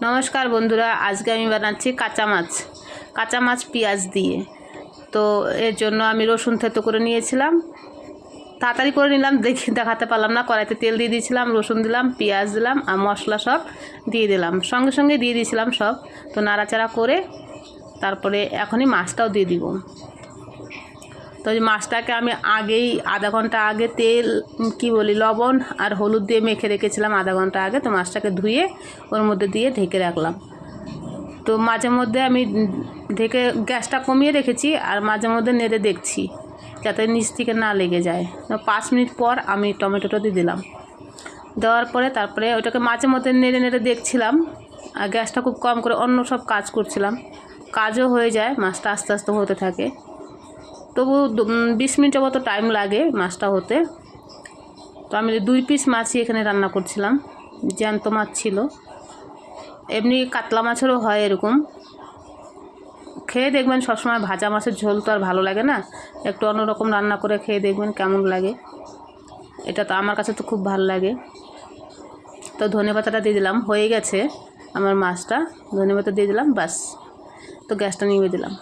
নমস্কার বন্ধুরা, আজকে আমি বানাচ্ছি কাঁচা মাছ পেঁয়াজ দিয়ে। তো এর জন্য আমি রসুন থেতো করে নিয়েছিলাম, তাড়াতাড়ি করে নিলাম, দেখাতে পারলাম না। কড়াইতে তেল দিয়ে দিয়েছিলাম, রসুন দিলাম, পেঁয়াজ দিলাম আর মশলা সব দিয়ে দিলাম, সঙ্গে সঙ্গে দিয়ে দিয়েছিলাম সব। তো নাড়াচাড়া করে তারপরে এখনই মাছটাও দিয়ে দিব। তো এই মাছটাকে আমি আগেই আধা ঘন্টা আগে তেল লবণ আর হলুদ দিয়ে মেখে রেখেছিলাম আধা ঘন্টা আগে। তো মাছটাকে ধুয়ে ওর মধ্যে দিয়ে ঢেকে রাখলাম। তো মাঝে মধ্যে আমি ঢেকে গ্যাসটা কমিয়ে রেখেছি আর মাঝে মধ্যে নেড়ে দেখছি যাতে নিচ থেকে না লেগে যায়। 5 মিনিট পর আমি টমেটোটা দিয়ে দিলাম। দেওয়ার পরে তারপরে ওইটাকে মাঝে মধ্যে নেড়ে নেড়ে দেখছিলাম আর গ্যাসটা খুব কম করে অন্য সব কাজ করছিলাম। কাজও হয়ে যায়, মাছটা আস্তে আস্তে হতে থাকে। তবু 20 মিনিটের মতো টাইম লাগে মাছটা হতে। তো আমি 2 পিস মাছই এখানে রান্না করছিলাম, জ্যান্ত মাছ ছিল। এমনি কাতলা মাছেরও হয় এরকম। খেয়ে দেখবেন, সবসময় ভাজা মাছের ঝোল তো আর ভালো লাগে না, একটু অন্যরকম রান্না করে খেয়ে দেখবেন কেমন লাগে। এটা তো আমার কাছে তো খুব ভালো লাগে। তো ধনেপাতাটা দিয়ে দিলাম, হয়ে গেছে আমার মাছটা। ধনেপাতা দিয়ে দিলাম, বাস। তো গ্যাসটা নিভিয়ে দিলাম।